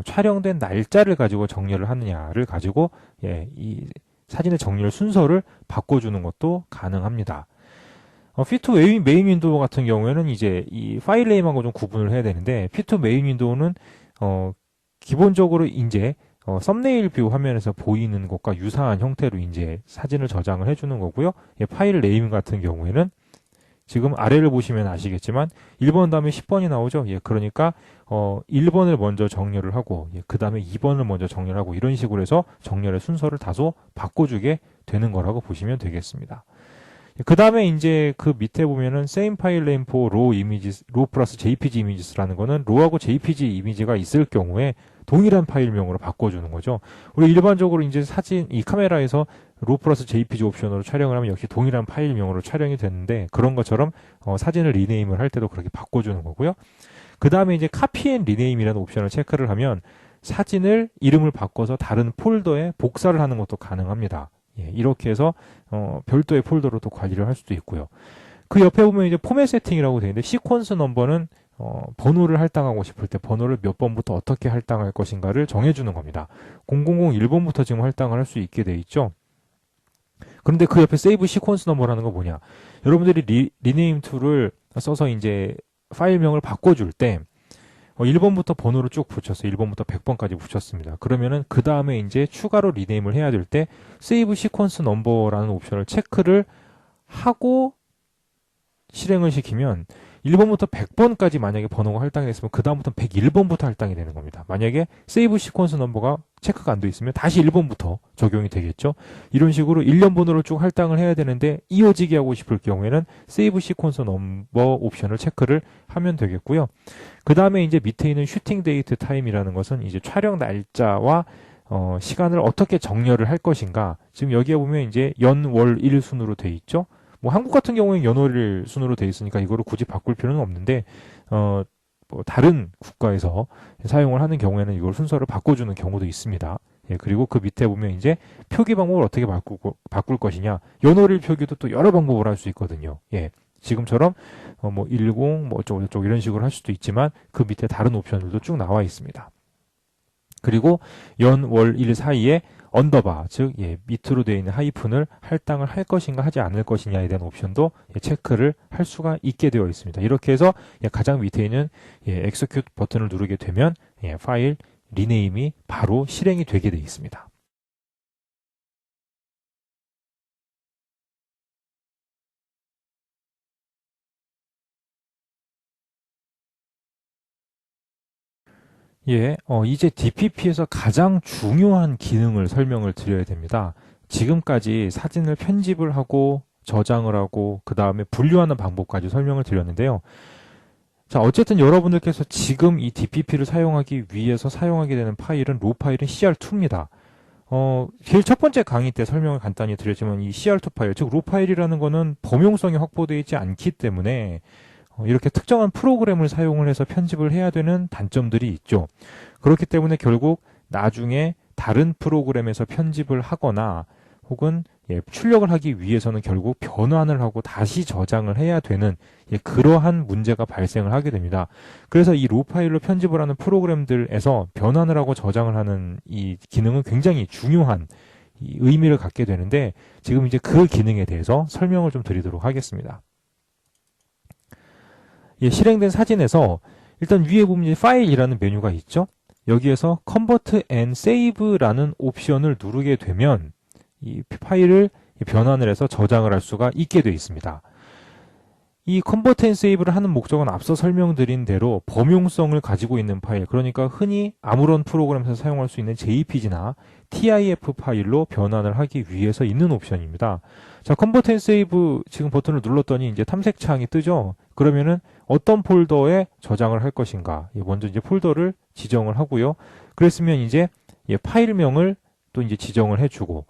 촬영된 날짜를 가지고 정렬을 하느냐를 가지고 이 사진의 정렬 순서를 바꿔주는 것도 가능합니다. 피투 메인 윈도우 같은 경우에는 이제 이 파일 네임하고 좀 구분을 해야 되는데, 피투 메인 윈도우는 기본적으로 이제 썸네일 뷰 화면에서 보이는 것과 유사한 형태로 이제 사진을 저장을 해주는 거고요. 파일 네임 같은 경우에는 지금 아래를 보시면 아시겠지만 1번 다음에 10번이 나오죠. 그러니까 1번을 먼저 정렬을 하고 그 다음에 2번을 먼저 정렬하고 이런 식으로 해서 정렬의 순서를 다소 바꿔주게 되는 거라고 보시면 되겠습니다. 그 다음에 이제 그 밑에 보면은 same file name for raw images, raw 플러스 jpg images라는 거는 raw하고 jpg 이미지가 있을 경우에 동일한 파일명으로 바꿔주는 거죠. 우리 일반적으로 이제 사진, 이 카메라에서 raw 플러스 jpg 옵션으로 촬영을 하면 역시 동일한 파일명으로 촬영이 되는데, 그런 것처럼 사진을 리네임을 할 때도 그렇게 바꿔주는 거고요. 그 다음에 이제 copy and rename이라는 옵션을 체크를 하면 사진을 이름을 바꿔서 다른 폴더에 복사를 하는 것도 가능합니다. 이렇게 해서 별도의 폴더로 또 관리를 할 수도 있고요. 그 옆에 보면 이제 포맷 세팅이라고 되어 있는데, 시퀀스 넘버는 번호를 할당하고 싶을 때 번호를 몇 번부터 어떻게 할당할 것인가를 정해주는 겁니다. 0001번부터 지금 할당을 할 수 있게 돼 있죠. 그런데 그 옆에 세이브 시퀀스 넘버라는 거 뭐냐? 여러분들이 리네임 툴을 써서 이제 파일명을 바꿔줄 때 1번부터 번호를 쭉 붙였어요. 1번부터 100번까지 붙였습니다. 그러면은 그 다음에 이제 추가로 리네임을 해야 될 때 세이브 시퀀스 넘버라는 옵션을 체크를 하고 실행을 시키면 1번부터 100번까지 만약에 번호가 할당이 됐으면 그 다음부터 101번부터 할당이 되는 겁니다. 만약에 세이브 시퀀스 넘버가 체크가 안 돼 있으면 다시 1번부터 적용이 되겠죠. 이런 식으로 1년 번호를 쭉 할당을 해야 되는데 이어지게 하고 싶을 경우에는 세이브 시퀀스 넘버 옵션을 체크를 하면 되겠고요. 그 다음에 이제 밑에 있는 슈팅 데이트 타임이라는 것은 이제 촬영 날짜와 시간을 어떻게 정렬을 할 것인가. 지금 여기에 보면 이제 연, 월, 일 순으로 돼 있죠. 뭐 한국 같은 경우에는 연월일 순으로 돼 있으니까 이거를 굳이 바꿀 필요는 없는데 뭐 다른 국가에서 사용을 하는 경우에는 이걸 순서를 바꿔주는 경우도 있습니다. 그리고 그 밑에 보면 이제 표기 방법을 어떻게 바꿀 것이냐. 연월일 표기도 또 여러 방법을 할 수 있거든요. 지금처럼 뭐 10, 뭐 어쩌고 이런 식으로 할 수도 있지만 그 밑에 다른 옵션들도 쭉 나와 있습니다. 그리고 연, 월, 일 사이에 언더바, 즉 밑으로 되어 있는 하이픈을 할당을 할 것인가 하지 않을 것이냐에 대한 옵션도 체크를 할 수가 있게 되어 있습니다. 이렇게 해서 가장 밑에 있는 execute 버튼을 누르게 되면 파일 리네임이 바로 실행이 되게 되어 있습니다. 이제 DPP에서 가장 중요한 기능을 설명을 드려야 됩니다. 지금까지 사진을 편집을 하고 저장을 하고 그 다음에 분류하는 방법까지 설명을 드렸는데요. 자, 어쨌든 여러분들께서 지금 이 DPP를 사용하기 위해서 사용하게 되는 파일은 로 파일은 CR2입니다. 제일 첫 번째 강의 때 설명을 간단히 드렸지만 이 CR2 파일, 즉 로 파일이라는 거는 범용성이 확보되어 있지 않기 때문에 이렇게 특정한 프로그램을 사용을 해서 편집을 해야 되는 단점들이 있죠. 그렇기 때문에 결국 나중에 다른 프로그램에서 편집을 하거나 혹은 출력을 하기 위해서는 결국 변환을 하고 다시 저장을 해야 되는 그러한 문제가 발생을 하게 됩니다. 그래서 이 로 파일로 편집을 하는 프로그램들에서 변환을 하고 저장을 하는 이 기능은 굉장히 중요한 이 의미를 갖게 되는데, 지금 이제 그 기능에 대해서 설명을 좀 드리도록 하겠습니다. 실행된 사진에서 일단 위에 보면 파일이라는 메뉴가 있죠. 여기에서 Convert and Save라는 옵션을 누르게 되면 이 파일을 변환을 해서 저장을 할 수가 있게 되어 있습니다. 이 Convert and Save를 하는 목적은 앞서 설명드린 대로 범용성을 가지고 있는 파일, 그러니까 흔히 아무런 프로그램에서 사용할 수 있는 JPG나 TIF 파일로 변환을 하기 위해서 있는 옵션입니다. 자, Convert and Save 지금 버튼을 눌렀더니 이제 탐색창이 뜨죠. 그러면은 어떤 폴더에 저장을 할 것인가. 먼저 이제 폴더를 지정을 하고요. 그랬으면 이제 파일명을 또 이제 지정을 해주고,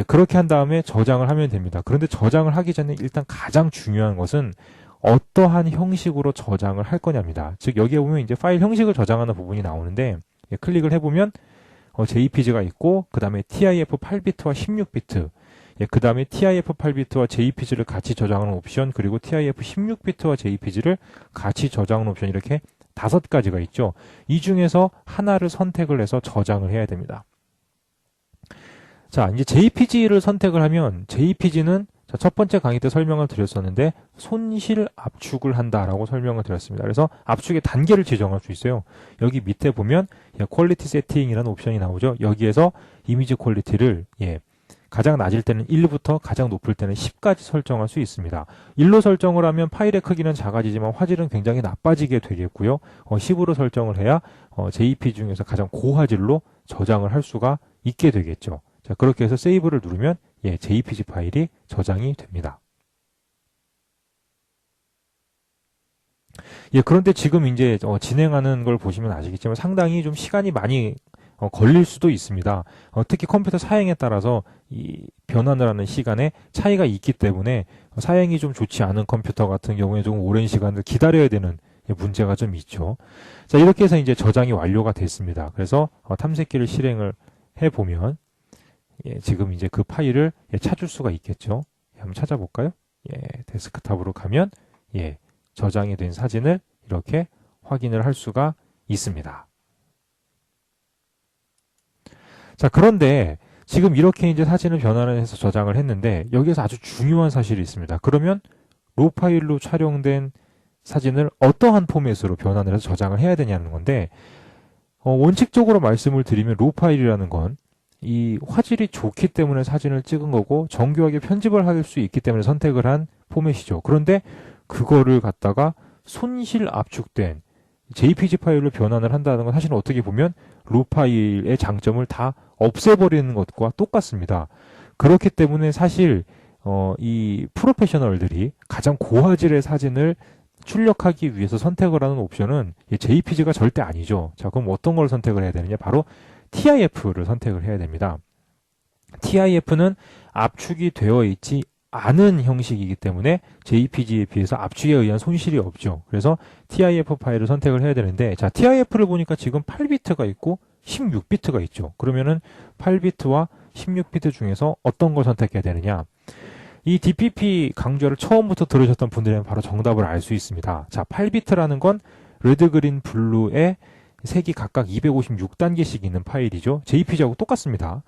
그렇게 한 다음에 저장을 하면 됩니다. 그런데 저장을 하기 전에 일단 가장 중요한 것은 어떠한 형식으로 저장을 할 거냐입니다. 즉 여기에 보면 이제 파일 형식을 저장하는 부분이 나오는데, 클릭을 해보면 JPG가 있고 그 다음에 TIF 8비트와 16비트, 그 다음에 TIF 8비트와 JPG를 같이 저장하는 옵션, 그리고 TIF 16비트와 JPG를 같이 저장하는 옵션, 이렇게 5가지가 있죠. 이 중에서 하나를 선택을 해서 저장을 해야 됩니다. 자, 이제 JPG를 선택을 하면 JPG는 첫 번째 강의 때 설명을 드렸었는데 손실 압축을 한다라고 설명을 드렸습니다. 그래서 압축의 단계를 지정할 수 있어요. 여기 밑에 보면 퀄리티 세팅이라는 옵션이 나오죠. 여기에서 이미지 퀄리티를 가장 낮을 때는 1부터 가장 높을 때는 10까지 설정할 수 있습니다. 1로 설정을 하면 파일의 크기는 작아지지만 화질은 굉장히 나빠지게 되겠고요. 10으로 설정을 해야 JPG 중에서 가장 고화질로 저장을 할 수가 있게 되겠죠. 자, 그렇게 해서 세이브를 누르면 JPG 파일이 저장이 됩니다. 그런데 지금 이제 진행하는 걸 보시면 아시겠지만 상당히 좀 시간이 많이 걸릴 수도 있습니다. 특히 컴퓨터 사양에 따라서 이 변환을 하는 시간에 차이가 있기 때문에 사양이 좀 좋지 않은 컴퓨터 같은 경우에 좀 오랜 시간을 기다려야 되는 문제가 좀 있죠. 자, 이렇게 해서 이제 저장이 완료가 됐습니다. 그래서 탐색기를 실행을 해보면 지금 이제 그 파일을 찾을 수가 있겠죠. 한번 찾아볼까요? 데스크탑으로 가면 저장이 된 사진을 이렇게 확인을 할 수가 있습니다. 자, 그런데 지금 이렇게 이제 사진을 변환을 해서 저장을 했는데 여기에서 아주 중요한 사실이 있습니다. 그러면 로 파일로 촬영된 사진을 어떠한 포맷으로 변환을 해서 저장을 해야 되냐는 건데 원칙적으로 말씀을 드리면 로 파일이라는 건 이 화질이 좋기 때문에 사진을 찍은 거고 정교하게 편집을 할 수 있기 때문에 선택을 한 포맷이죠. 그런데 그거를 갖다가 손실 압축된 JPG 파일로 변환을 한다는 건 사실 어떻게 보면 로 파일의 장점을 다 없애버리는 것과 똑같습니다. 그렇기 때문에 사실 이 프로페셔널들이 가장 고화질의 사진을 출력하기 위해서 선택을 하는 옵션은 JPG가 절대 아니죠. 자, 그럼 어떤 걸 선택을 해야 되느냐? 바로 TIF를 선택을 해야 됩니다. TIF는 압축이 되어 있지 않은 형식이기 때문에 JPG에 비해서 압축에 의한 손실이 없죠. 그래서 TIF 파일을 선택을 해야 되는데, 자, TIF를 보니까 지금 8비트가 있고 16비트가 있죠. 그러면은 8비트와 16비트 중에서 어떤 걸 선택해야 되느냐? 이 DPP 강좌를 처음부터 들으셨던 분들은 바로 정답을 알 수 있습니다. 자, 8비트라는 건 레드, 그린, 블루의 색이 각각 256단계씩 있는 파일이죠. JPG하고 똑같습니다.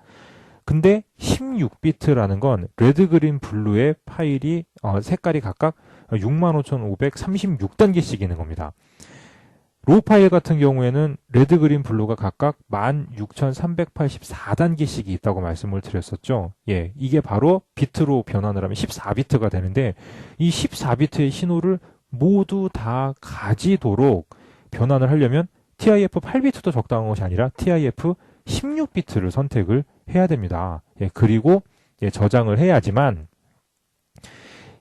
근데 16비트라는 건 레드, 그린, 블루의 파일이 색깔이 각각 65,536단계씩 있는 겁니다. 로 파일 같은 경우에는 레드, 그린, 블루가 각각 16,384단계씩이 있다고 말씀을 드렸었죠. 이게 바로 비트로 변환을 하면 14비트가 되는데 이 14비트의 신호를 모두 다 가지도록 변환을 하려면 TIF 8비트도 적당한 것이 아니라 TIF 16비트를 선택을 해야 됩니다. 그리고 저장을 해야지만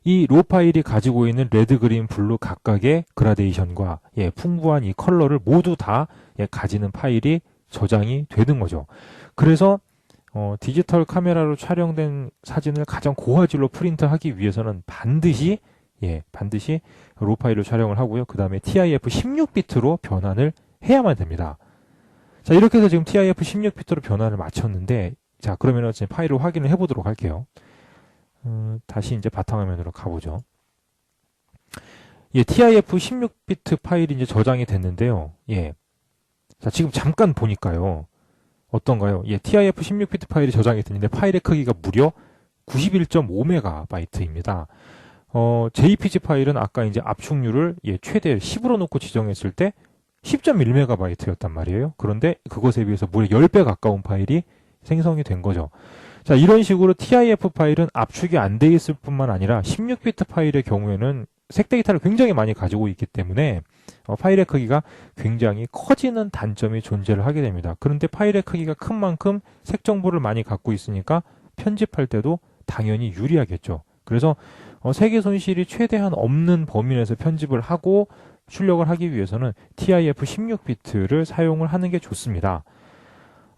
이 로 파일이 가지고 있는 레드, 그린, 블루 각각의 그라데이션과 풍부한 이 컬러를 모두 다 가지는 파일이 저장이 되는 거죠. 그래서 디지털 카메라로 촬영된 사진을 가장 고화질로 프린트하기 위해서는 반드시 로 파일로 촬영을 하고요. 그 다음에 TIF 16비트로 변환을 해야만 됩니다. 자, 이렇게 해서 지금 TIF 16비트로 변환을 마쳤는데, 자, 그러면은 지금 파일을 확인을 해보도록 할게요. 다시 이제 바탕화면으로 가보죠. TIF 16비트 파일이 이제 저장이 됐는데요. 자, 지금 잠깐 보니까요. 어떤가요? TIF 16비트 파일이 저장이 됐는데 파일의 크기가 무려 91.5MB입니다. JPG 파일은 아까 이제 압축률을 최대 10으로 놓고 지정했을 때 10.1MB였단 말이에요. 그런데 그것에 비해서 무려 10배 가까운 파일이 생성이 된 거죠. 자, 이런 식으로 TIF 파일은 압축이 안 돼 있을 뿐만 아니라 16비트 파일의 경우에는 색 데이터를 굉장히 많이 가지고 있기 때문에 파일의 크기가 굉장히 커지는 단점이 존재를 하게 됩니다. 그런데 파일의 크기가 큰 만큼 색 정보를 많이 갖고 있으니까 편집할 때도 당연히 유리하겠죠. 그래서 색의 손실이 최대한 없는 범위 내에서 편집을 하고 출력을 하기 위해서는 TIF 16비트를 사용을 하는 게 좋습니다.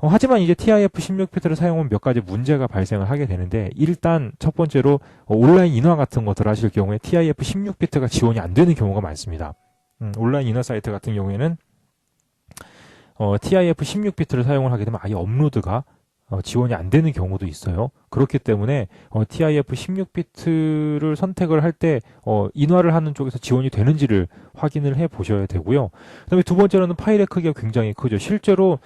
하지만 이제 TIF 16비트를 사용하면 몇 가지 문제가 발생을 하게 되는데, 일단 첫 번째로 온라인 인화 같은 것들을 하실 경우에 TIF 16비트가 지원이 안 되는 경우가 많습니다. 온라인 인화 사이트 같은 경우에는 TIF 16비트를 사용을 하게 되면 아예 업로드가 지원이 안 되는 경우도 있어요. 그렇기 때문에 TIF 16비트를 선택을 할 때 인화를 하는 쪽에서 지원이 되는지를 확인을 해 보셔야 되고요. 그다음에 두 번째로는 파일의 크기가 굉장히 크죠. 실제로